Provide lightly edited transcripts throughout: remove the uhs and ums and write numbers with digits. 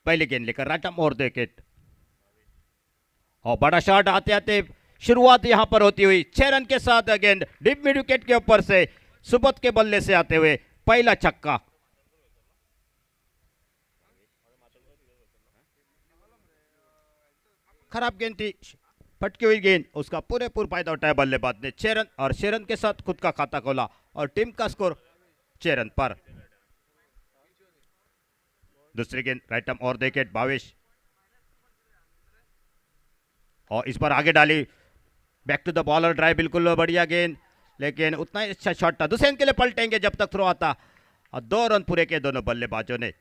पहले गेंद लेकर राइट आर्म और विकेट। और बड़ा शॉट आते आते शुरुआत यहां पर होती हुई 6 रन के साथ गेंद डीप मिड विकेट के ऊपर से सुबोध के बल्ले से आते हुए पहला छक्का। खराब गेंद थी, फटकी हुई गेंद, उसका पूरे फायदा उठाया बल्लेबाज ने। 6 रन और 6 रन के साथ खुद का खाता खोला और टीम का स्कोर 6 रन पर। दूसरी गेंद राइट आर्म और विकेट भावेश, और इस बार आगे डाली, back to the bowler drive, बिल्कुल बढ़िया गेंद, लेकिन उतना ही अच्छा शॉट था। दूसरे के लिए पलटेंगे जब तक थ्रो आता, और 2 रन पूरे किए दोनों बल्लेबाजों ने।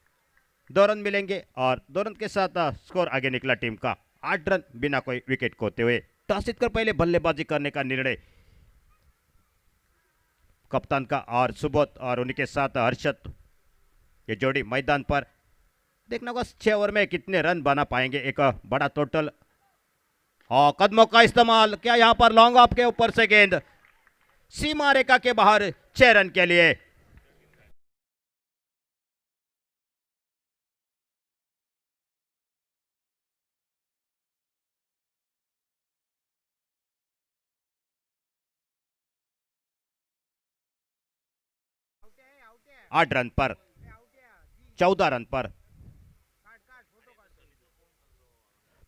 2 रन मिलेंगे और 2 रन के साथ स्कोर आगे निकला टीम का 8 रन बिना कोई विकेट खोते हुए। टॉस जीतकर पहले बल्लेबाजी करने का निर्णय कप्तान का, और सुबोध और उनके साथ हर्षद, ये जोड़ी मैदान पर। देखना होगा 6 ओवर में कितने रन बना पाएंगे, एक बड़ा टोटल। और कदमों का इस्तेमाल, क्या यहां पर लॉन्ग ऑफ के ऊपर से गेंद सीमा रेखा के बाहर 6 रन के लिए। आठ रन पर, 14 रन पर।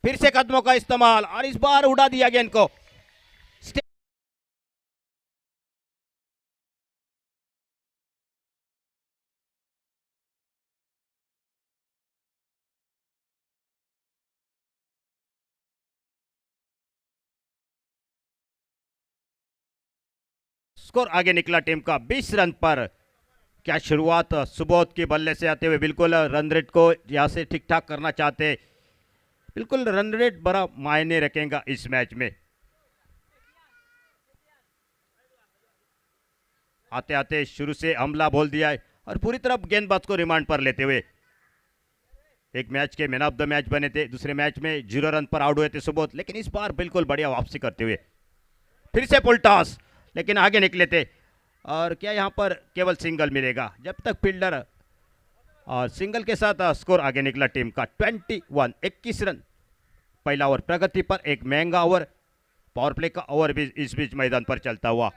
फिर से कदमों का इस्तेमाल और इस बार उड़ा दिया गेंद को। स्कोर आगे निकला टीम का 20 रन पर। क्या शुरुआत सुबोध के बल्ले से आते हुए, बिल्कुल रन रेट को यहां से ठीक ठाक करना चाहते, बिल्कुल रन रेट बड़ा मायने रखेगा इस मैच में। आते आते शुरू से हमला बोल दिया है और पूरी तरफ गेंदबाज को रिमांड पर लेते हुए। एक मैच के मैन ऑफ द मैच बने थे, दूसरे मैच में 0 रन पर आउट हुए थे सुबोध, लेकिन इस बार बिल्कुल बढ़िया वापसी करते हुए। फिर से पुल टॉस, लेकिन आगे निकले थे। और क्या यहां पर केवल सिंगल मिलेगा जब तक फील्डर, और सिंगल के साथ स्कोर आगे निकला टीम का 21 रन। पहला ओवर प्रगति पर, एक महंगा ओवर, पावर प्ले का ओवर भी इस बीच मैदान पर चलता हुआ।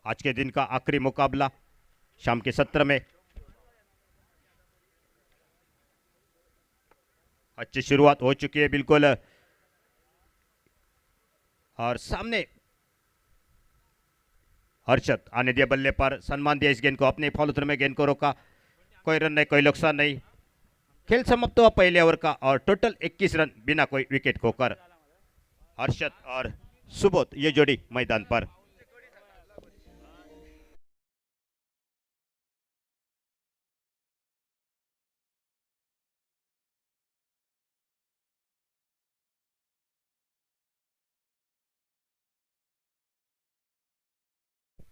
आज के दिन का आखिरी मुकाबला शाम के 17 में। अच्छी शुरुआत हो चुकी है बिल्कुल, और सामने हर्षद आने दिया बल्ले पर, सम्मान दिया इस गेंद को, अपने फॉलो थ्रू में गेंद को रोका। कोई रन नहीं, कोई नुकसान नहीं। खेल समाप्त हुआ पहले ओवर का और टोटल 21 रन बिना कोई विकेट खोकर। हर्षद और सुबोध ये जोड़ी मैदान पर।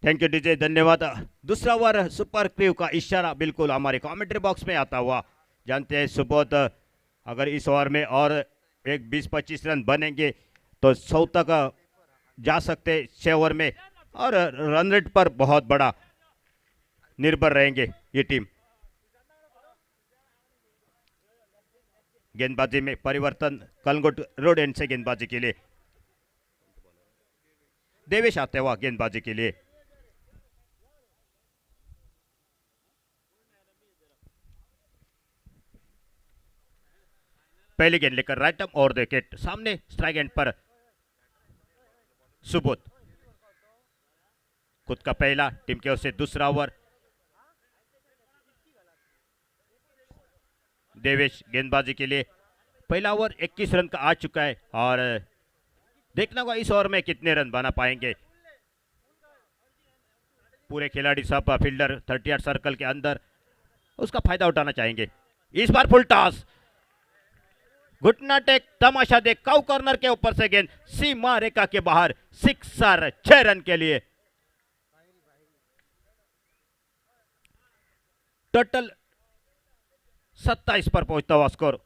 थैंक यू डीजे, धन्यवाद। दूसरा ओवर सुपर क्रीव का इशारा बिल्कुल हमारे कमेंट्री बॉक्स में आता हुआ। जानते हैं सुबोध अगर इस ओवर में और एक 20-25 रन बनेंगे तो 100 तक जा सकते 6 ओवर में, और रन रेट पर बहुत बड़ा निर्भर रहेंगे ये टीम। गेंदबाजी में परिवर्तन, कलंगुट रोड एंड से गेंदबाजी के लिए देवेश आते हुआ गेंदबाजी के लिए। पहली गेंद लेकर राइट आर्म और विकेट, सामने स्ट्राइक एंड पर सुबोध। खुद का पहला, टीम की ओर से दूसरा ओवर। देवेश गेंदबाजी के लिए। पहला ओवर 21 रन का आ चुका है, और देखना होगा इस ओवर में कितने रन बना पाएंगे। पूरे खिलाड़ी सब फील्डर 38 सर्कल के अंदर, उसका फायदा उठाना चाहेंगे। इस बार फुल टॉस, घुटना टेक, तमाशा देख, काउ कॉर्नर के ऊपर से गेंद सीमा रेखा के बाहर, सिक्सर 6 रन के लिए। टोटल 27 पर पहुंचता हुआ स्कोर।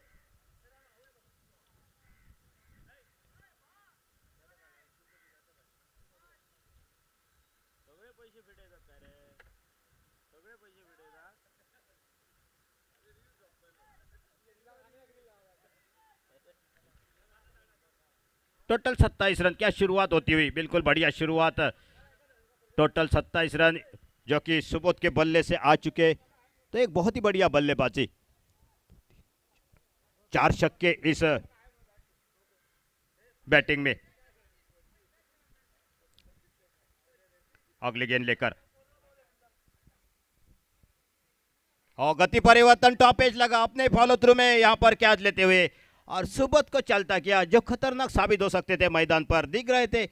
Total 27 run. क्या शुरुआत होती हुई, बिल्कुल बढ़िया शुरुआत। टोटल 27 रन जो कि सुबोध के बल्ले से आ चुके, तो एक बहुत ही बढ़िया बल्लेबाजी। 4 छक्के इस बैटिंग में। अगली गेंद लेकर और गति परिवर्तन, टॉप एज लगा अपने फॉलो थ्रू में यहां पर कैच लेते हुए और सुबोध को चलता किया, जो खतरनाक साबित हो सकते थे मैदान पर दिख रहे थे,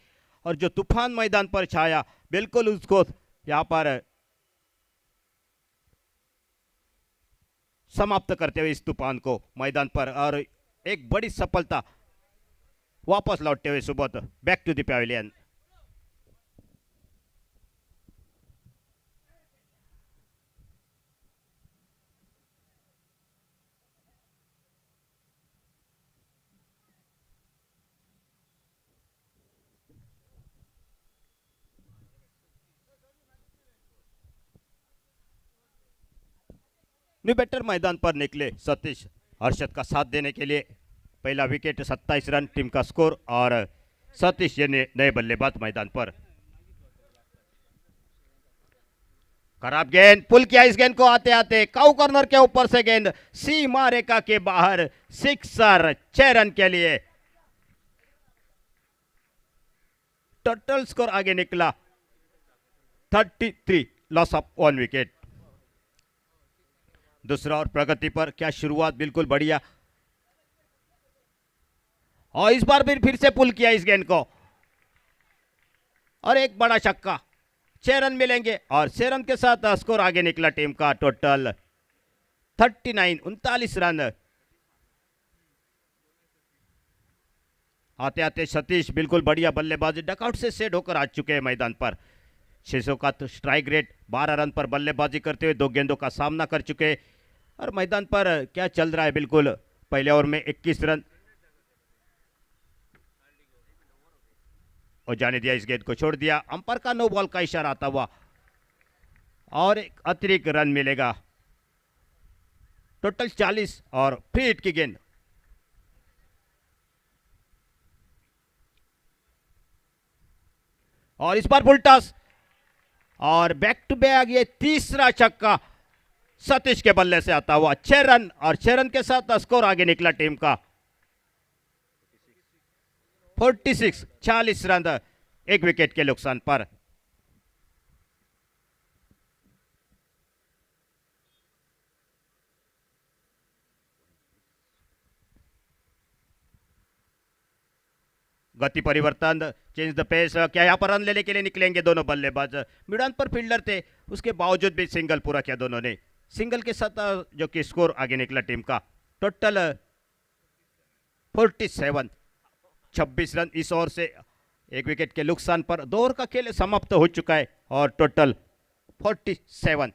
और जो तूफान मैदान पर छाया बिल्कुल उसको यहां पर समाप्त करते हुए इस तूफान को मैदान पर, और एक बड़ी सफलता वापस लौटते हुए Subodh back to the pavilion. New batter मैदान पर निकले सतीश हर्षद का साथ देने के लिए। पहला विकेट, 27 रन टीम का स्कोर, और सतीश ये नए बल्लेबाज मैदान पर। खराब गेंद, पुल किया इस गेंद को आते आते, काउ कॉर्नर के ऊपर से गेंद सीमा रेखा के बाहर, सिक्सर, 6 रन के लिए। टोटल स्कोर आगे निकला 33, लॉस ऑफ 1 विकेट। दूसरा और प्रगति पर, क्या शुरुआत, बिल्कुल बढ़िया, और इस बार फिर से पुल किया इस गेंद को, और एक बड़ा छक्का। 6 रन मिलेंगे, और 6 रन के साथ स्कोर आगे निकला टीम का टोटल 39, 39 रन। आते आते सतीश बिल्कुल बढ़िया बल्लेबाजी, डकआउट से सेट होकर आ चुके हैं मैदान पर। 600 का तो स्ट्राइक रेट, 12 रन पर बल्लेबाजी करते हुए 2 गेंदों का सामना कर चुके, और मैदान पर क्या चल रहा है, बिल्कुल पहले ओवर में 21 रन, और जाने दिया, इस गेंद को छोड़ दिया। अंपायर का नो बॉल का इशारा आता हुआ, और एक अतिरिक्त रन मिलेगा। टोटल 40, और फ्री हिट की गेंद। और इस बार फुल टॉस, और बैक टू बैक ये तीसरा छक्का सतीश के बल्ले से आता हुआ। 6 रन, और 6 रन के साथ स्कोर आगे निकला टीम का 46, 40 रन, 1 विकेट के नुकसान पर। गति परिवर्तन, चेंज द पेस, क्या यहां पर रन लेने के लिए निकलेंगे दोनों बल्लेबाज। मिडान पर फील्डर थे, उसके बावजूद भी सिंगल पूरा किया दोनों ने। सिंगल के साथ जो कि स्कोर आगे निकला टीम का टोटल 47, 26 रन इस ओवर से, 1 विकेट के नुकसान पर। 2 ओवर का खेल समाप्त हो चुका है, और टोटल 47।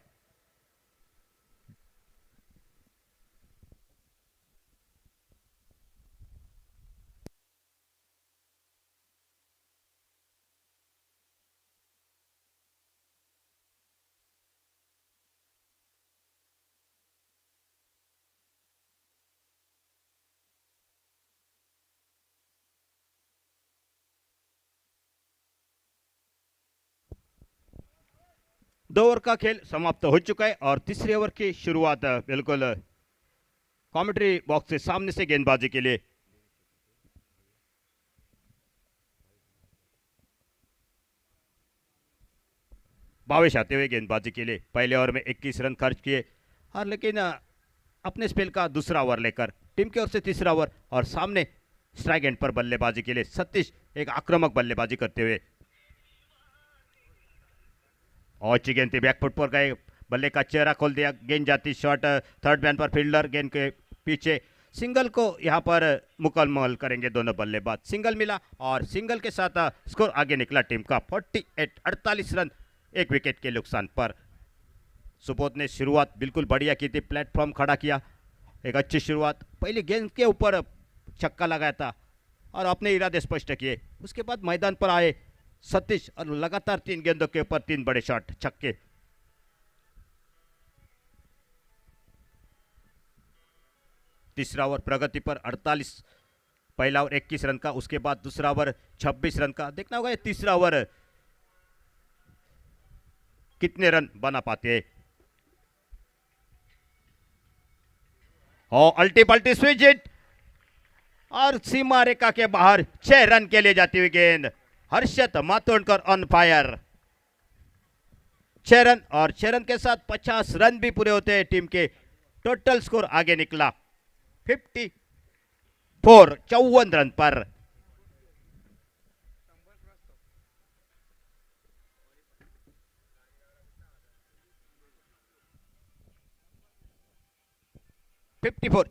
दो ओवर का खेल समाप्त हो चुका है, और तीसरे ओवर की शुरुआत बिल्कुल कमेंट्री बॉक्स से सामने से गेंदबाजी के लिए। भावेश आते हुए गेंदबाजी के लिए। पहले ओवर में 21 रन खर्च किए, और लेकिन अपने स्पेल का दूसरा ओवर लेकर टीम की ओर से तीसरा ओवर, और सामने स्ट्राइक एंड पर बल्लेबाजी के लिए सतीश एक आक्रामक बल्लेबाजी करते हुए, और अच्छी गेंद थी, बैकफुट पर गए, बल्ले का चेहरा खोल दिया, गेंद जाती शॉट, थर्ड मैन पर फील्डर गेंद के पीछे। सिंगल को यहां पर मुकम्मल करेंगे दोनों बल्लेबाज। सिंगल मिला, और सिंगल के साथ स्कोर आगे निकला टीम का 48, 48 रन, 1 विकेट के नुकसान पर। सुबोध ने शुरुआत बिल्कुल बढ़िया की थी, प्लेटफॉर्म खड़ा किया, एक अच्छी शुरुआत, पहले गेंद के ऊपर छक्का लगाया था, और अपने इरादे स्पष्ट किए। उसके बाद मैदान पर आए सतीश, और लगातार 3 गेंदों के ऊपर 3 बड़े शॉट, छक्के। तीसरा ओवर प्रगति पर 48 पहला ओवर 21 रन का, उसके बाद दूसरा ओवर 26 रन का। देखना होगा ये तीसरा ओवर कितने रन बना पाते हैं। अल्टी पल्टी स्विच हिट और सीमा रेखा के बाहर 6 रन के लिए जाती हुई गेंद। Harshad Matondkar on fire. 6 run और 6 रन के साथ 50 रन भी पूरे होते हैं टीम के। टोटल स्कोर आगे निकला 54, 54 रन पर।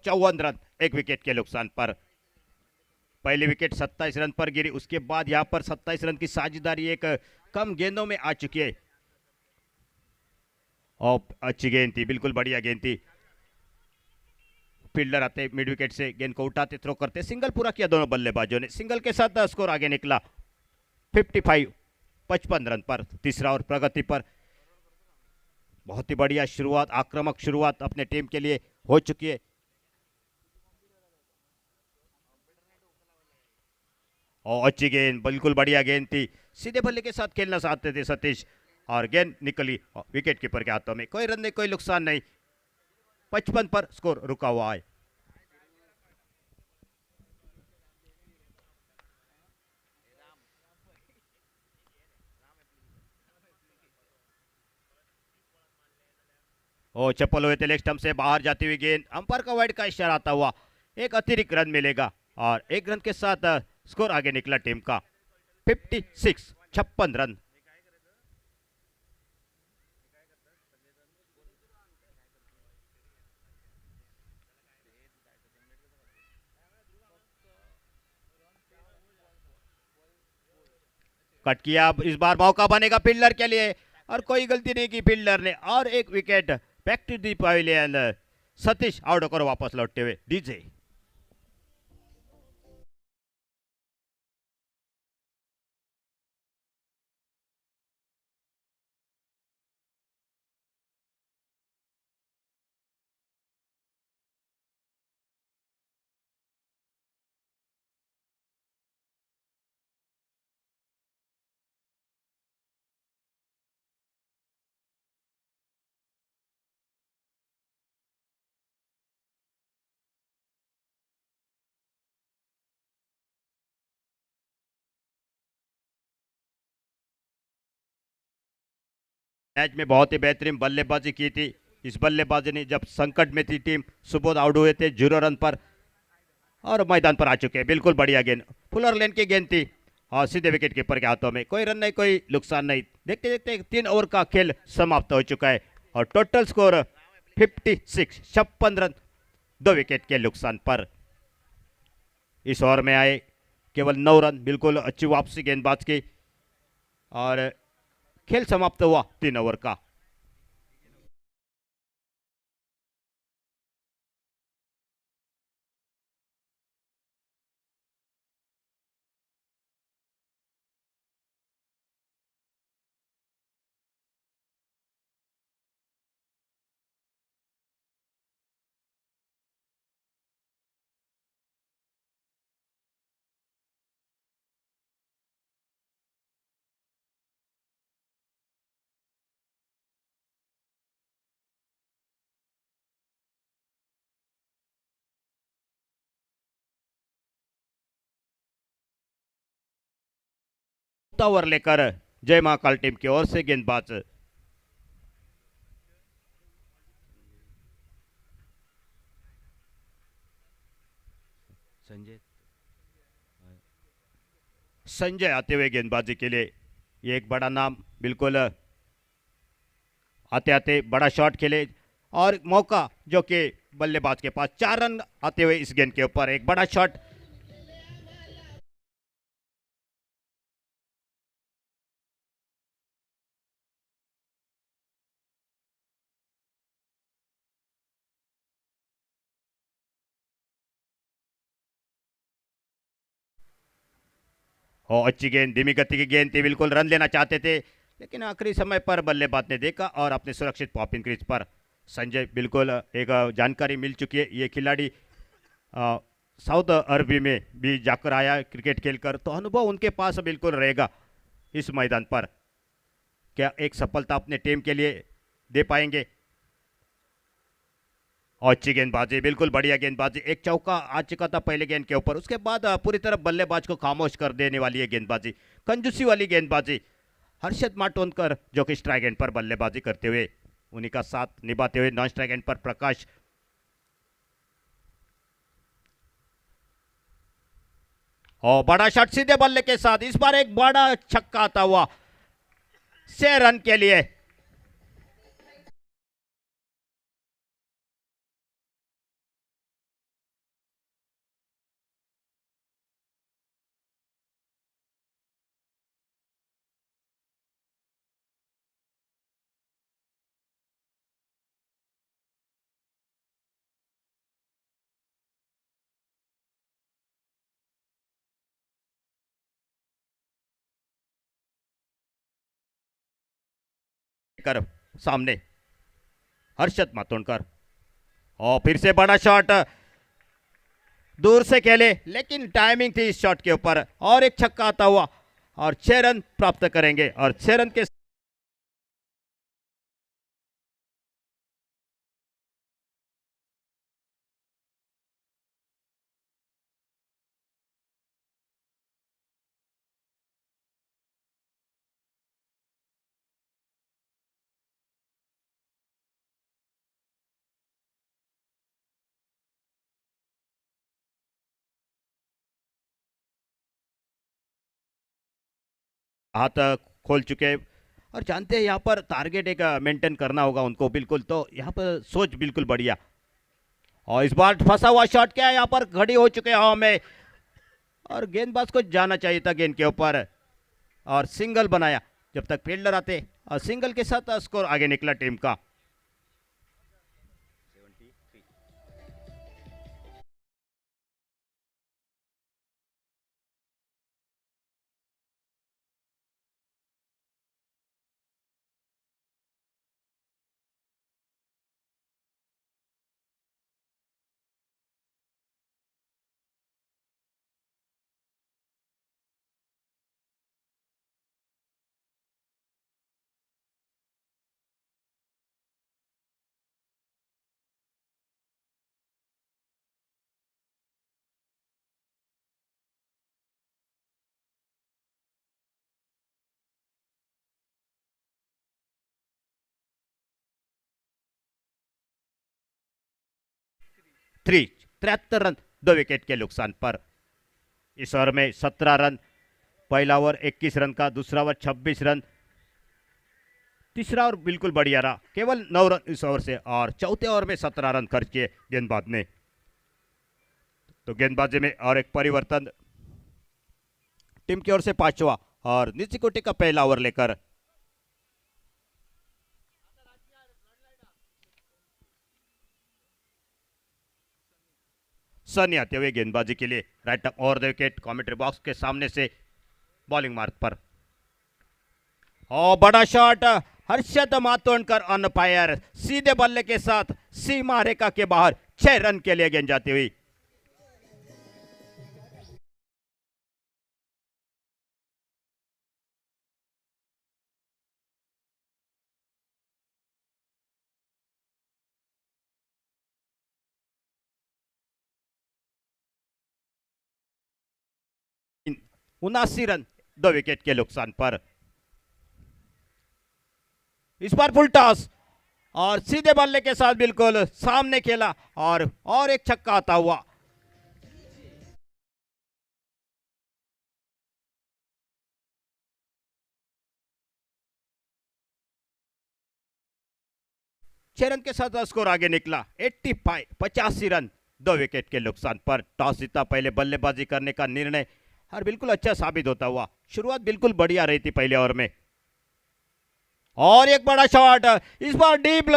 चौवन रन, एक विकेट के नुकसान पर। पहली विकेट 27 रन पर गिरी, उसके बाद यहां पर 27 रन की साझेदारी एक कम गेंदों में आ चुकी है। और अच्छी गेंद थी, बिल्कुल बढ़िया गेंद थी। फील्डर आते मिड विकेट से गेंद को उठाते, थ्रो करते, सिंगल पूरा किया दोनों बल्लेबाजों ने। सिंगल के साथ स्कोर आगे निकला 55 रन पर। तीसरा और प्रगति पर बहुत ही बढ़िया शुरुआत, आक्रामक शुरुआत अपने टीम के लिए हो चुकी है। और अच्छी गेंद, बिल्कुल बढ़िया गेंद थी। सीधे बल्ले के साथ खेलना चाहते थे सतीश और गेंद निकली विकेट कीपर के हाथों में। कोई रन नहीं, कोई नुकसान नहीं। 55 पर स्कोर रुका हुआ है। ओ चप्पल हुए थे, लेग स्टंप से बाहर जाती हुई गेंद। अंपायर का वाइड का इशारा आता हुआ एक अतिरिक्त रन मिलेगा और एक रन के साथ स्कोर आगे निकला टीम का 56 रन। कट किया, इस बार मौका बनेगा फील्डर के लिए और कोई गलती नहीं की फील्डर ने और एक wicket. Back to the pavilion, Satish out होकर वापस लौटते हुए डीजे। मैच में बहुत ही बेहतरीन बल्लेबाजी की थी। इस बल्लेबाजी ने जब संकट में थी टीम, सुबोध आउट हुए थे 0 रन पर और मैदान पर आ चुके हैं। बिल्कुल बढ़िया गेंद, फुलर लेन की गेंद थी और सीधे विकेट कीपर के हाथों में। कोई रन नहीं, कोई नुकसान नहीं। देखते देखते 3 ओवर का खेल समाप्त हो चुका है और टोटल स्कोर 56 रन, 2 विकेट के नुकसान पर। इस ओवर में आए केवल 9 रन, बिल्कुल अच्छी वापसी गेंदबाज की और खेल समाप्त हुआ 3 ओवर का। ओवर लेकर जय महाकाल टीम की ओर से गेंदबाज संजय आते हुए गेंदबाजी के लिए। ये एक बड़ा नाम, बिल्कुल आते आते बड़ा शॉट खेले और मौका जो कि बल्लेबाज के पास 4 रन आते हुए इस गेंद के ऊपर एक बड़ा शॉट। और अच्छी गेंद, धीमी गति की गेंद थी, बिल्कुल रन लेना चाहते थे लेकिन आखिरी समय पर बल्लेबाज ने देखा और अपने सुरक्षित पॉपिंग क्रीज पर। संजय, बिल्कुल एक जानकारी मिल चुकी है, ये खिलाड़ी साउथ अरबी में भी जाकर आया क्रिकेट खेलकर, तो अनुभव उनके पास बिल्कुल रहेगा इस मैदान पर। क्या एक सफलता अपने टीम के लिए दे पाएंगे? और अच्छी गेंदबाजी, बिल्कुल बढ़िया गेंदबाजी, एक चौका आ चुका था पहले गेंद के ऊपर, उसके बाद पूरी तरह बल्लेबाज को खामोश कर देने वाली है गेंदबाजी, कंजूसी वाली गेंदबाजी। हर्षद माटोनकर जो कि स्ट्राइक एंड पर बल्लेबाजी करते हुए, उन्हीं का साथ निभाते हुए नॉन स्ट्राइक एंड पर प्रकाश। और बड़ा शॉट सीधे बल्ले के साथ, इस बार एक बड़ा छक्का आता हुआ 6 रन के लिए। कर सामने हर्षद मातोंडकर, और फिर से बड़ा शॉट, दूर से खेले लेकिन टाइमिंग थी इस शॉट के ऊपर, और एक छक्का आता हुआ और 6 रन प्राप्त करेंगे। और 6 रन के हाथ खोल चुके हैं, और जानते हैं यहाँ पर टारगेट एक मेंटेन करना होगा उनको बिल्कुल, तो यहाँ पर सोच बिल्कुल बढ़िया। और इस बार फंसा हुआ शॉट क्या है, यहाँ पर खड़ी हो चुके हैं हवा में, और गेंदबाज को जाना चाहिए था गेंद के ऊपर, और सिंगल बनाया जब तक फील्डर आते, और सिंगल के साथ स्कोर आगे निकला टीम का। थ्री 73 रन 2 विकेट के नुकसान पर। इस ओवर में 17 रन, पहला ओवर 21 रन का, दूसरा ओवर 26 रन, तीसरा ओवर बिल्कुल बढ़िया रहा, केवल 9 रन इस ओवर से, और चौथे ओवर में 17 रन खर्च किए गेंदबाज ने। तो गेंदबाजी में और एक परिवर्तन टीम की ओर से, पांचवा और नीची कोटि का पहला ओवर लेकर सनी आते हुए गेंदबाजी के लिए, right over the wicket, commentary box के सामने से बॉलिंग मार्ग पर। और बड़ा shot, Harshad Matondkar on fire, सीधे बल्ले के साथ सीमा रेखा के बाहर, 6 रन के लिए गेंद जाती हुई। इन 79 रन 2 विकेट के नुकसान पर। इस बार फुल टॉस, और सीधे बल्ले के साथ बिल्कुल सामने खेला, और एक छक्का आता हुआ। छह रन के साथ स्कोर आगे निकला 85, 85 रन 2 विकेट के नुकसान पर। टॉस जीता, पहले बल्लेबाजी करने का निर्णय, और बिल्कुल अच्छा साबित होता हुआ। शुरुआत बिल्कुल बढ़िया रही थी पहले ओवर में। और एक बड़ा शॉट, इस बार deep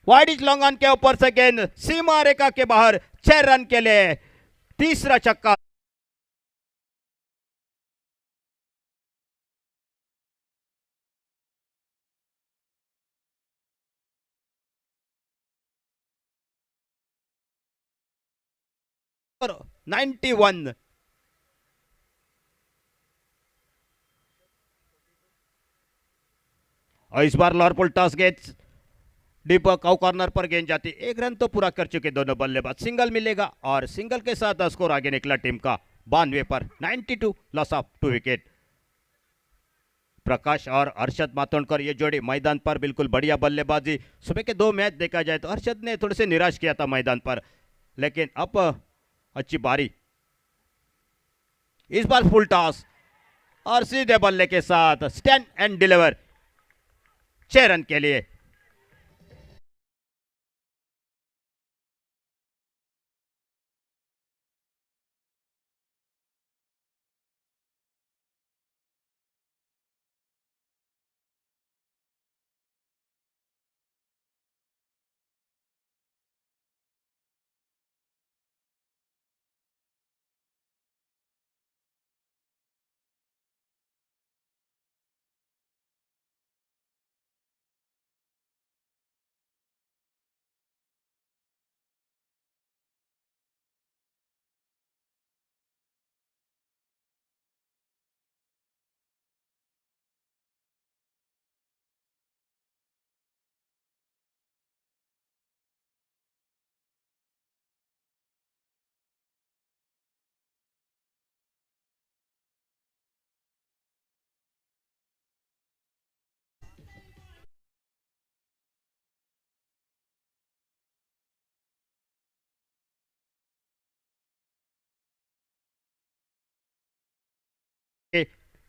wide is long on के ऊपर से गेंद सीमा रेखा के बाहर, 6 रन के लिए तीसरा छक्का। और 91। और इस बार लॉर्पुल टॉस गेंद डीप काउ कॉर्नर पर गेंद जाती, एक रन तो पूरा कर चुके दोनों बल्लेबाज, सिंगल मिलेगा और सिंगल के साथ स्कोर आगे निकला टीम का 92 पर 92, लॉस ऑफ 2 विकेट। प्रकाश और हर्षद मातोंडकर ये जोड़ी मैदान पर बिल्कुल बढ़िया बल्लेबाजी। सुबह के 2 मैच देखा जाए तो हर्षद ने थोड़े से निराश किया था मैदान पर, लेकिन अब अच्छी बारी। इस बार फुल टॉस और सीधे बल्ले के साथ स्टैंड एंड डिलीवर 6 रन के लिए।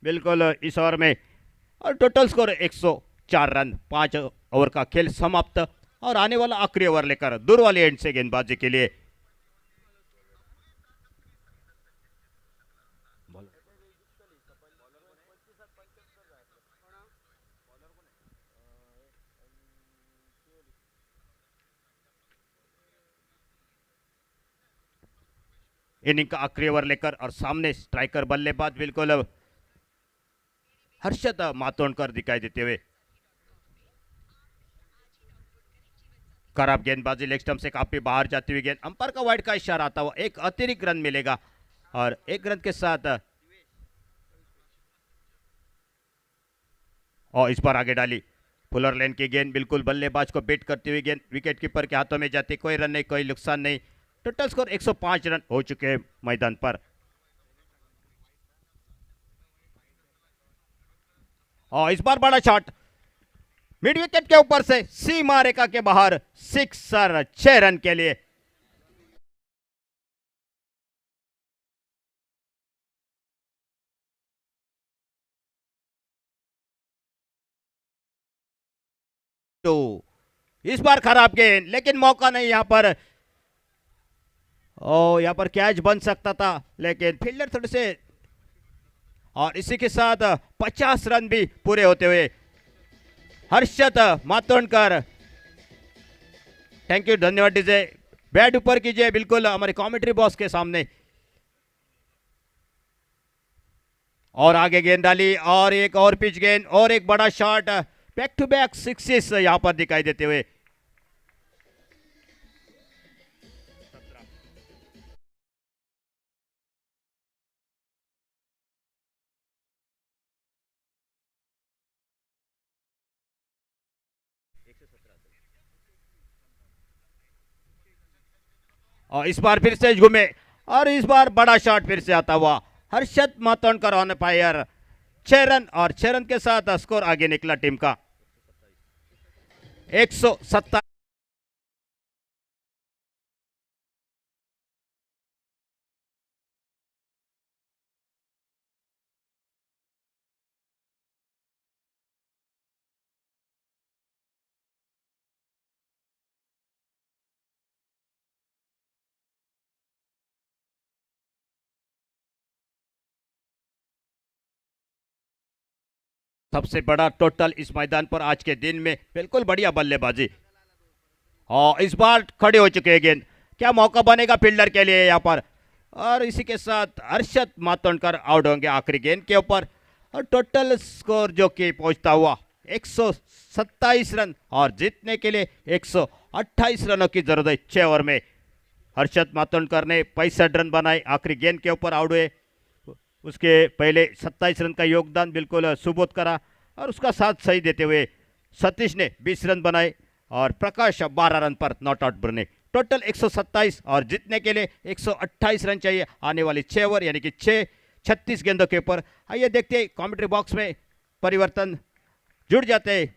बिल्कुल इस ओवर में और टोटल स्कोर 104 रन, 5 ओवर का खेल समाप्त और आने वाला आखिरी ओवर लेकर दूर वाले एंड से गेंदबाजी के लिए। इनिंग का आखिरी ओवर लेकर और सामने स्ट्राइकर बल्लेबाज बिल्कुल हर्षद मातोंडकर दिखाई देते हुए। खराब गेंदबाजी, लेग स्टंप से काफी बाहर जाती हुई गेंद, अंपायर का वाइड का इशारा आता हुआ एक अतिरिक्त रन मिलेगा और 1 रन के साथ और इस बार आगे डाली फुलर लेन की गेंद, बिल्कुल बल्लेबाज को बीट करती हुई गेंद विकेट कीपर के हाथों में जाती, कोई रन नहीं, कोई नुकसान नहीं। टोटल स्कोर 105 रन हो चुके हैं मैदान पर। और इस बार बड़ा शॉट मिड विकेट के ऊपर से सीमा रेखा के बाहर, सिक्सर 6 रन के लिए। तो इस बार खराब गेंद, लेकिन मौका नहीं यहां पर। ओ यहां पर कैच बन सकता था, लेकिन फील्डर थोड़े से, और इसी के साथ 50 रन भी पूरे होते हुए हर्षद मातोंडकर, थैंक यू, धन्यवाद डीजे। बैट ऊपर कीजिए बिल्कुल हमारे कमेंट्री बॉक्स के सामने। और आगे गेंद डाली और एक और पिच गेंद और एक बड़ा shot, back to back sixes यहां पर दिखाई देते हुए। और इस बार फिर से घूमे और इस बार बड़ा शॉट फिर से आता हुआ, Harshad Matondkar on fire, 6 run और 6 रन के साथ स्कोर आगे निकला टीम का 127। सबसे बड़ा टोटल इस मैदान पर आज के दिन में, बिल्कुल बढ़िया बल्लेबाजी। और इस बार खड़े हो चुके हैं गेंद, क्या मौका बनेगा फील्डर के लिए यहाँ पर। और इसी के साथ हर्षद मातोंडकर आउट होंगे आखिरी गेंद के ऊपर। और टोटल स्कोर जो कि पहुंचता हुआ 127 रन और जीतने के लिए 128 रनों की जरूरत है 6 ओवर में। हर्षद मातोंडकर ने 65 रन बनाए, आखिरी गेंद के ऊपर आउट हुए। उसके पहले 27 रन का योगदान बिल्कुल सुबोध करा और उसका साथ सही देते हुए सतीश ने 20 रन बनाए और प्रकाश 12 रन पर नॉट आउट बने। टोटल 127 और जीतने के लिए 128 रन चाहिए आने वाली 6 ओवर यानी कि 36 गेंदों के ऊपर। आइए देखते हैं कमेंट्री बॉक्स में परिवर्तन जुड़ जाते हैं।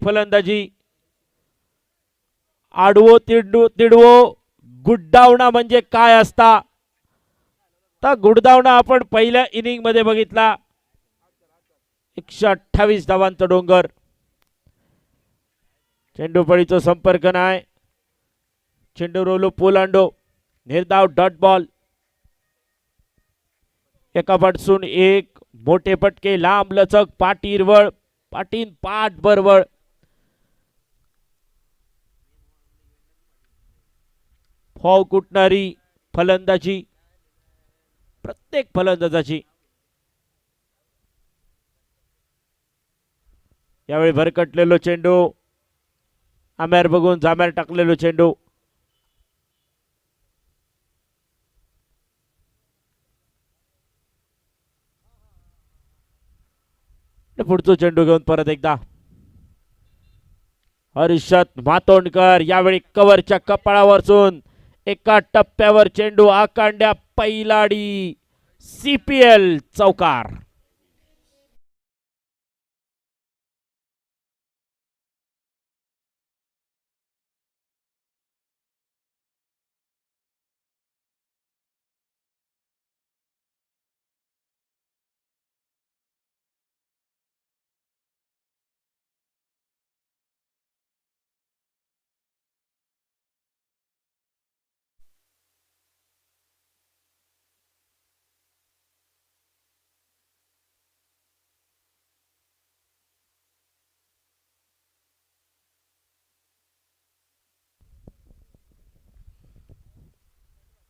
फलंदाजी आडवो तिडवो गुड्डावणा म्हणजे काय असता तर गुडदावणा आपण पहिल्या इनिंग मध्ये बघितला 128 धावांचा डोंगर चेंडू फळीचा संपर्क नाही चेंडू रोलो पोलांडो निर्धाव डॉट बॉल एका पटसून एक मोठे पटके लांब लचक पाठीरवळ पाठीन पाठ बरवळ फाव कुटणारी फलंदाजी प्रत्येक फलंदाजाची यावेळी भरकटलेलो चेंडू आम्यार बघून जाम्यार टाकलेलो चेंडू पुढचा चेंडू घेऊन परत एकदा हर्षद मातोंडकर यावेळी कव्हरच्या कपाळावरसून एका टप्प्यावर चेंडू आकांड्या पैलाडी CPL चौकार.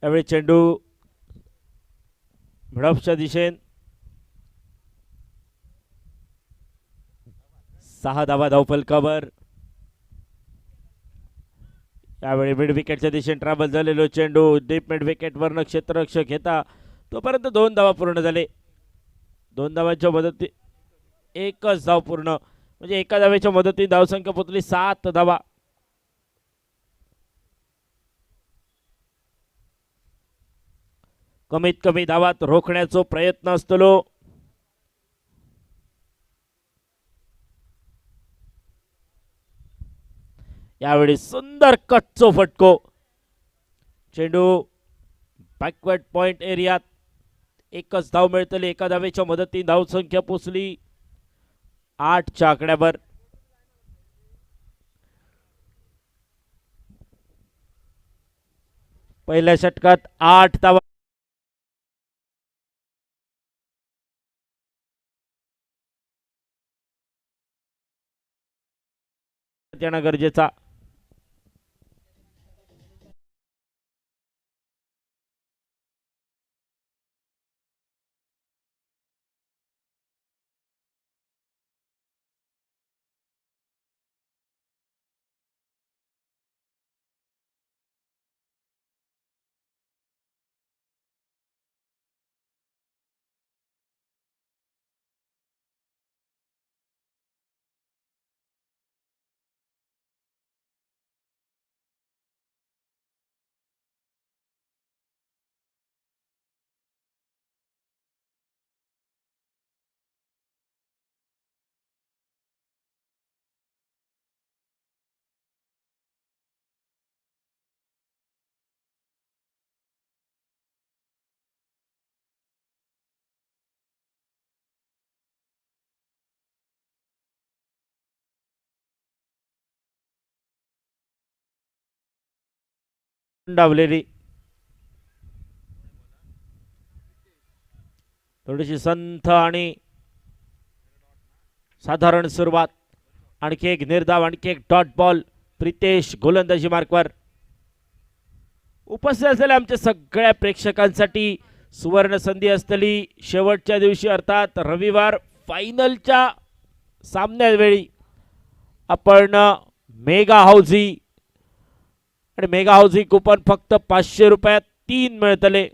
यावेळी चेंडू मिडऑफच्या दिशेन 6 धावा धावफलकावर. यावेळी मिड विकेटच्या दिशेने ट्रॅव्हल झालेलो चेंडू डीप मिड विकेटवरनं क्षेत्ररक्षक घेता तोपर्यंत 2 धावा पूर्ण झाले. 2 धावांच्या मदती एकच धाव पूर्ण म्हणजे एका धावेच्या मदतीने धावसंख्या पोहोचली 7 धावा. कमीत कमी धावात रोखण्याचा प्रयत्न असतो. यावेळी सुंदर कटचो फटको. चेंडू बॅकवर्ड पॉइंट एरियात एकच धाव मिळतली. एका धावेच्या मदतीने धावसंख्या पोचली 8च्या आकड्यावर. पहिल्या षटकात 8 धावा येणं गरजेचा. डावलेली थोडीशी संथ आणि साधारण सुरुवात. आणखी एक निर्धाव, आणखी एक डॉट बॉल. प्रितेश गोलंदाजी मार्कवर. उपस्थित असलेल्या आमच्या सगळ्या प्रेक्षकांसाठी सुवर्ण संधी असलेली शेवटच्या दिवशी अर्थात रविवार फायनलच्या सामन्यावेळी आपण मेगा हाऊजी आणि मेगा हाऊजी कुपन फक्त 500 रुपयात 3 मिळतले.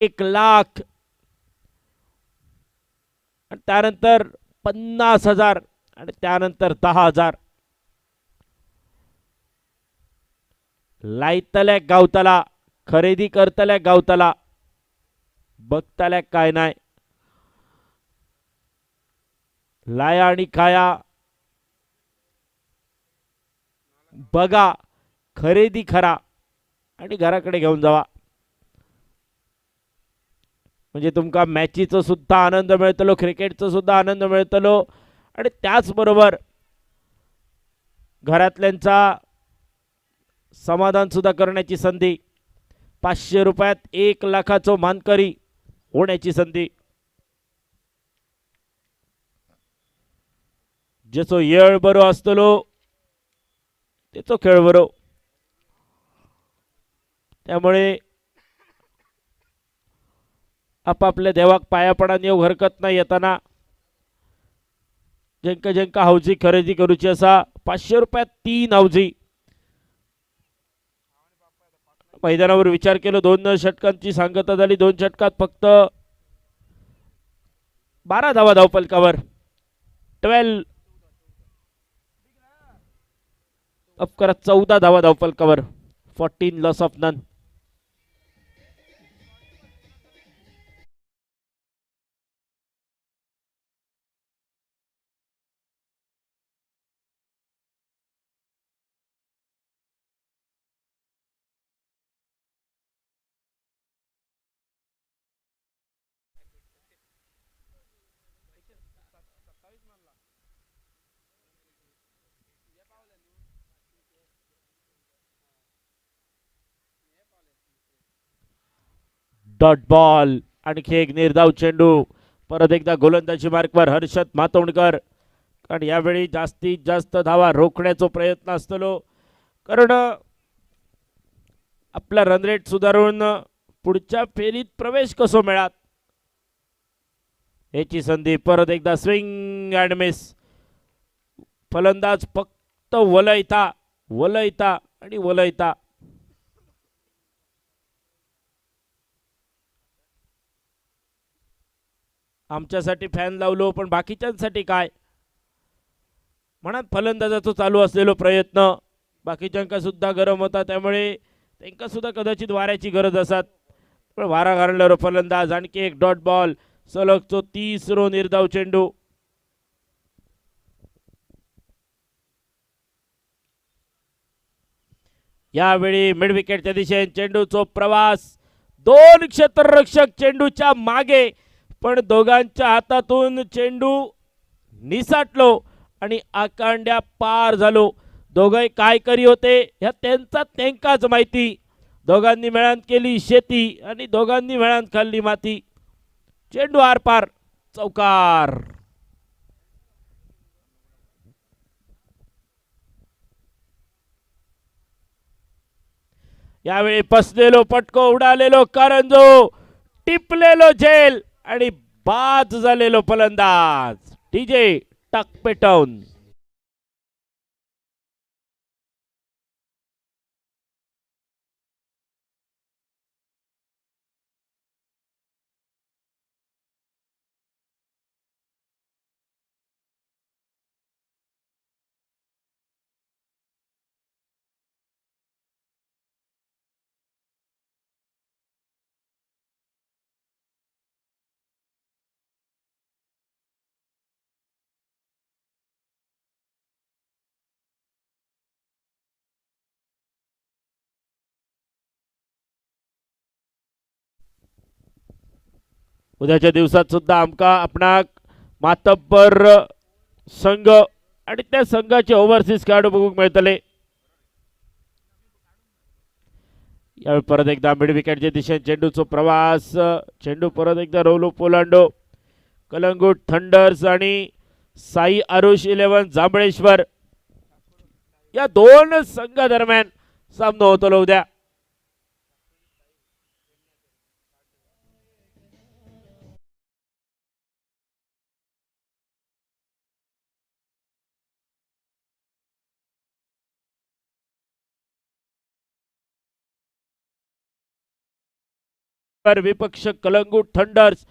एक लाख आणि त्यानंतर 50,000 आणि त्यानंतर 10,000. लायतल्या गावताला, खरेदी करतल्या गावताला, बघताल्या काय नाही. लाया आणि खाया, बघा, खरेदी करा आणि घराकडे घेऊन जावा. म्हणजे तुमका मॅचीचा सुद्धा आनंद मिळतलो, क्रिकेटचा सुद्धा आनंद मिळतलो आणि त्याचबरोबर घरातल्यांचा समाधान सुद्धा करण्याची संधी. 500 रुपयात 1 लाखाचो मानकरी होण्याची संधी. ज्याचो येळ बरो असतलो त्याचो खेळ बरो. त्यामुळे आपापल्या देवाक पाया पडान येऊ हरकत नाही. येताना जेंका जेंका हावजी खरेदी करूची असा 500 रुपयात 3 हावजी. मैदानावर विचार केलो 2 षटकांची सांगता झाली. 2 षटकात फक्त 12 धावा धावपलकावर. 12 अपकरा 14 धावा धावपलकावर. 14 loss of none. Dot ball. आणखी एक निर्धाव चेंडू. परत एकदा गोलंदाजी मार्कवर हर्षद मातोंडकर. कारण यावेळी जास्तीत जास्त धावा रोखण्याचा प्रयत्न असतो. कारण आपला रन रेट सुधारून पुढच्या फेरीत प्रवेश कसो मिळात याची संधी. परत एकदा स्विंग अँड मिस. फलंदाज फक्त वलयता वलयता आणि वलयता. आमच्यासाठी फॅन लावलो पण बाकीच्यांसाठी काय म्हणत फलंदाजाचा चालू असलेलो प्रयत्न बाकीच्यांका सुद्धा गरम होता. त्यामुळे त्यांना सुद्धा कदाचित वाऱ्याची गरज असत. पण वारा घालणारा फलंदाज. आणखी एक डॉट बॉल. सलगचो 30रो निर्धाव चेंडू. यावेळी मिड विकेटच्या दिशेने चेंडूचो प्रवास. 2 क्षेत्ररक्षक चेंडूच्या मागे पण दोघांच्या हातातून चेंडू निसाटलो आणि आकांड्या पार झालो. दोघे काय करी होते ह्या त्यांकाच माहिती. दोघांनी मिळून केली शेती आणि दोघांनी मिळून खाल्ली माती. चेंडू आरपार. चौकार. यावेळी पसलेलो पटको उडालेलो कारंजो. टिपलेलो झेल आणि बाद झालेलो फलंदाज. डीजे टक पेटवून. उद्याच्या दिवसात सुद्धा आमका आपणाक मातब्बर संघ आणि त्या संघाचे ओव्हरसीज खेळाडू बघूक मिळतले. यावेळी परत एकदा मिड विकेटच्या दिशेने चेंडूचो प्रवास. चेंडू परत एकदा रोलो पोलांडो. कलंगूट थंडर्स आणि साई आरुष 11 जांभळेश्वर या 2 संघादरम्यान सामना होतो उद्या. विपक्ष कलंगूट थंडर्स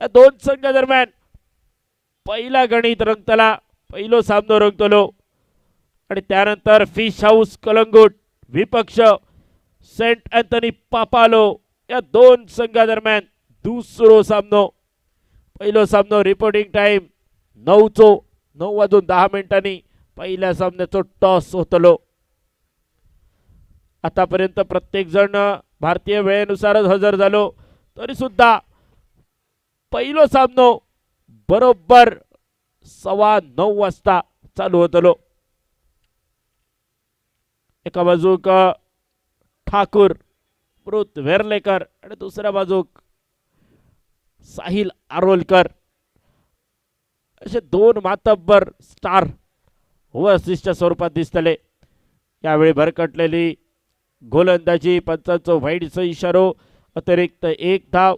या 2 संघादरम्यान पहिला गणित रंगतला. पहिलो सामनो रंगतलो आणि त्यानंतर फिश हाऊस कलंगूट विपक्ष सेंट अँथनी पापालो या 2 संघादरम्यान दुसरो सामनो. पहिलो सामनो रिपोर्टिंग टाइम 9:10 पहिल्या सामन्याचो टॉस होतलो. आतापर्यंत प्रत्येक जण भारतीय वेळेनुसारच हजर झालो तरी सुद्धा पहिलो सामनो बरोबर 9:15 वाजता चालू होतलो. एका बाजूक ठाकूर मृत वेर्लेकर आणि दुसऱ्या बाजूक साहिल आरोलकर असे 2 मातब्बर स्टार ओव्हरसीजच्या स्वरूपात दिसतले. यावेळी भरकटलेली गोलंदाजी. पंचांचो वाईडचा इशारो. अतिरिक्त 1 धाव.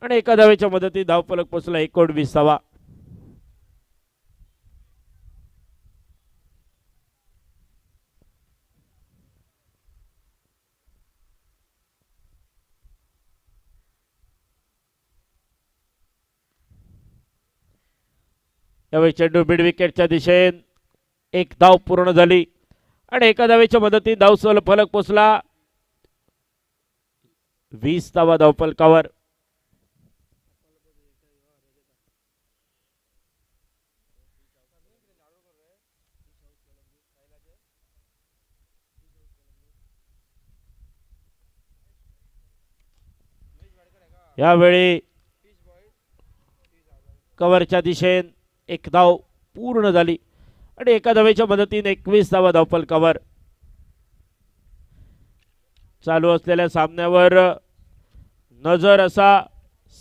आणि एका धावेच्या मदतीत धावफलक पोहोचला 19 धावा. यावेळी चेंडू मिड विकेटच्या दिशेने एक धाव पूर्ण झाली आणि एका धावेच्या मदतीने धाव फलक पोचला 20 धावा धावफलकावर. यावेळी कव्हरच्या दिशेने एक धाव पूर्ण झाली आणि एका धावेच्या मदतीने 21 धावा धावफलकावर. चालू असलेल्या सामन्यावर नजर असा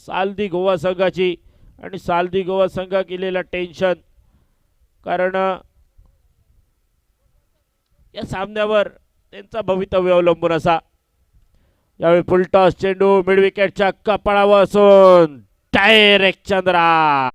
साल्दी गोवा संघाची आणि साल्दी गोवा संघ केलेला टेन्शन, कारण या सामन्यावर त्यांचा भवितव्य अवलंबून असा. यावेळी फुलटॉस चेंडू मिड विकेटच्या कपाळावर असून डायरेक्ट चंद्रा.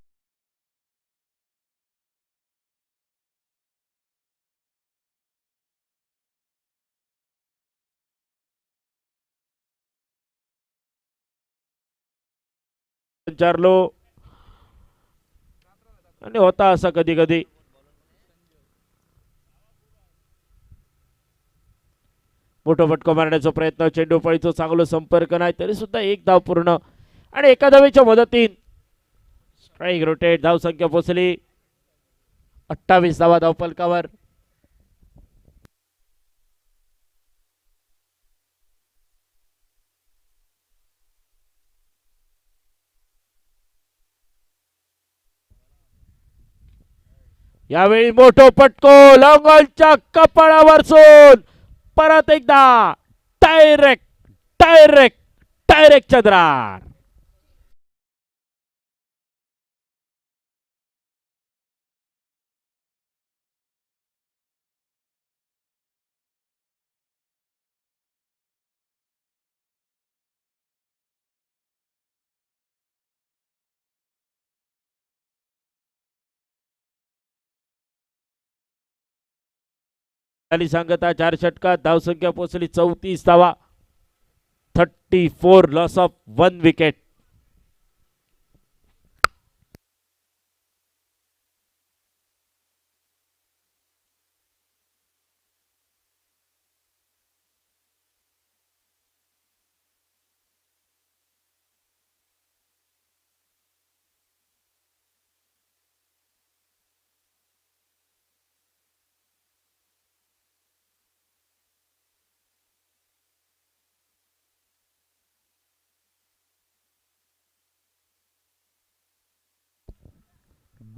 संचारलो आणि होता असा कधी कधी. मोठा फटका मारण्याचा प्रयत्न, चेंडू पळीचा चांगला संपर्क नाही तरी सुद्धा एक धाव पूर्ण आणि एका धावेच्या मदतीने स्ट्राईक रोटेट. धाव संख्या पोहोचली 28 धावा धावफलकावर. यावेळी मोठो फटको लॉंगॉनच्या कपाळावर सोन परत एकदा डायरेक्ट डायरेक्ट डायरेक्ट चंद्रा. झाली सांगता 4 षटकात. धावसंख्या पोहोचली 34 धावा. 34 लॉस ऑफ 1 विकेट.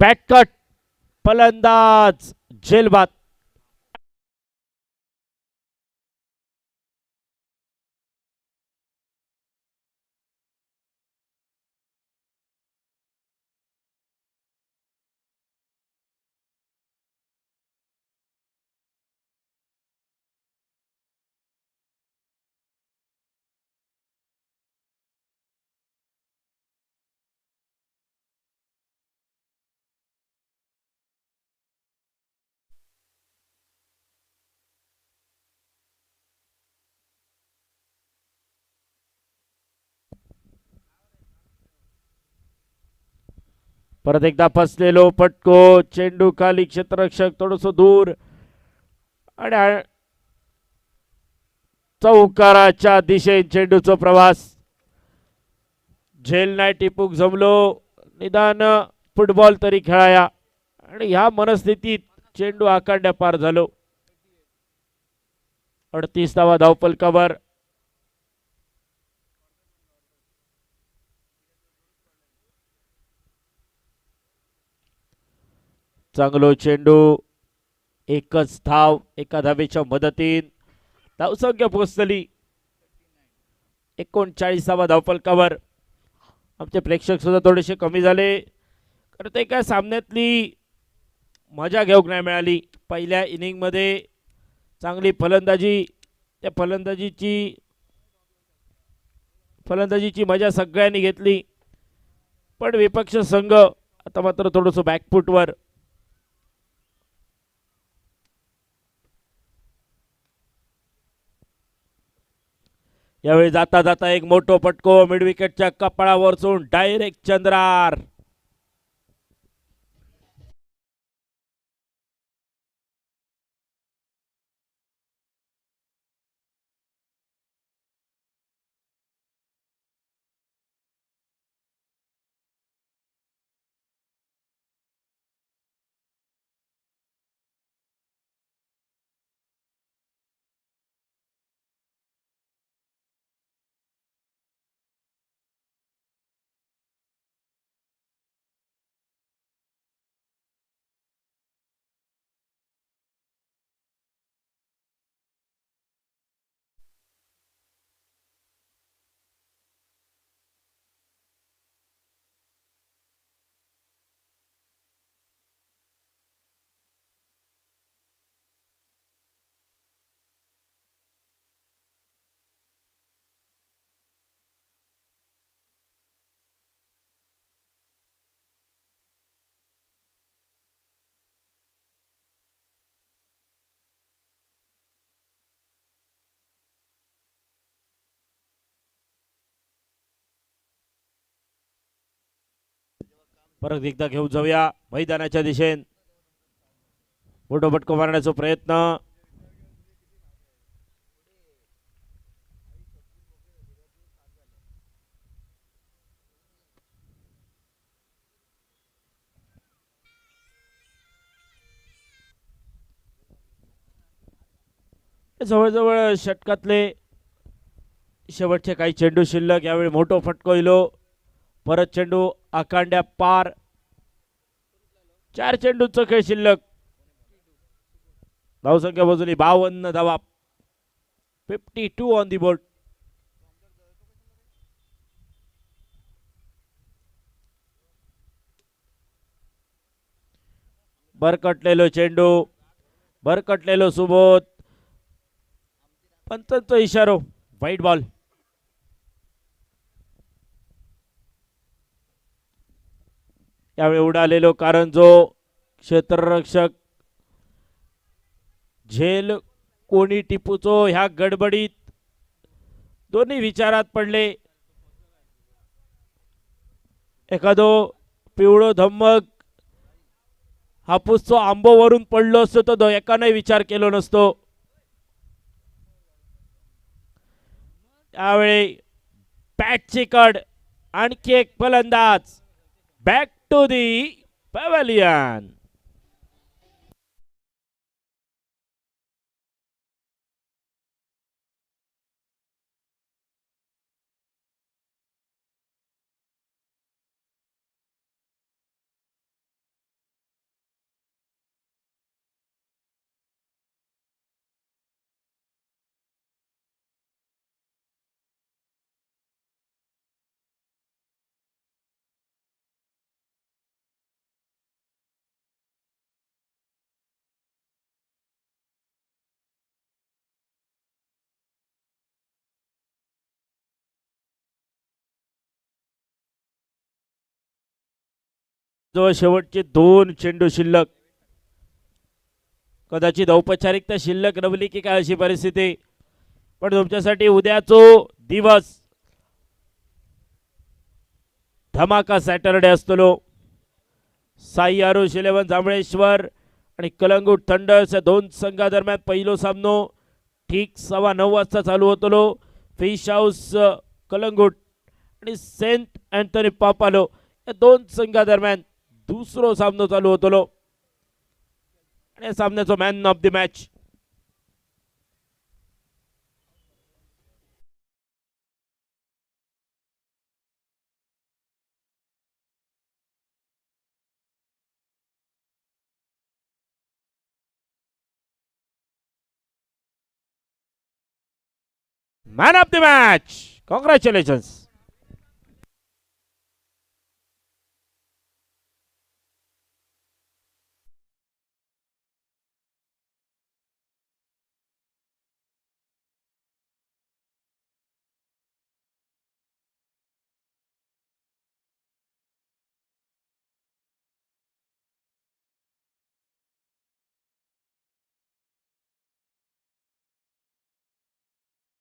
बॅटकट फलंदाज झेलबाद. परत एकदा फसलेलो फटको, चेंडू खाली, क्षेत्ररक्षक थोडस दूर आणि चौकाराच्या दिशेने चेंडूचा प्रवास. झेल नाही टिपूक जमलो, निदान फुटबॉल तरी खेळाया आणि ह्या मनस्थितीत चेंडू आकांड्या पार झालो. 38 धावा धावफलकावर. चांगलो चेंडू, एकच धाव एका धावेच्या मदतीने. धावसंख्या पोहोचली 39 धावफलकावर. आमचे प्रेक्षक सुद्धा थोडेसे कमी झाले, कारण ते काय सामन्यातली मजा घेऊक नाही मिळाली. पहिल्या इनिंगमध्ये चांगली फलंदाजी, त्या फलंदाजीची मजा सगळ्यांनी घेतली पण विपक्ष संघ आता मात्र थोडस बॅकफुटवर. यावेळी जाता जाता एक मोठो फटको मिड विकेटच्या कपाळावरचून डायरेक्ट चंद्रार. परत एकदा घेऊन जाऊया मैदानाच्या दिशेन. मोठो फटको मारण्याचा प्रयत्न. जवळजवळ षटकातले शेवटचे काही चेंडू शिल्लक. यावेळी मोठो फटको इलो. परत चेंडू आकांड्या पार. 4 चेंडूचा खेळ शिल्लक. धावसंख्या बाजूली 52 धावा. 52 ऑन दी बोर्ड. बरकटलेलो चेंडू. बरकटलेलो सुबोध. पंचांचा इशारो. White ball. यावेळी उडालेलो कारण जो क्षेत्ररक्षक झेल कोणी टिपूचो ह्या गडबडीत दोन्ही विचारात पडले. एखादो पिवळो धम्मक हापूसचो आंबो वरून पडलो असतो तो एकाने विचार केलो नसतो. त्यावेळी बॅटची कड. आणखी एक फलंदाज. Back to the pavilion. जो शेवटचे 2 चेंडू शिल्लक. कदाचित औपचारिकता शिल्लक नवली की काय अशी परिस्थिती. पण तुमच्यासाठी उद्याचो दिवस धमाका सॅटरडे असतो. साई आरुष 11 जांभळेश्वर आणि कलंगूट थंडर्स या 2 संघादरम्यान पहिलो सामनो ठीक 9:15 वाजता चालू होतो. फिश हाऊस कलंगूट आणि सेंट अँथनी पापालो या 2 संघादरम्यान दुसरो सामनो चालू होतो. आणि सामन्याचा man of the match man of the match. Congratulations.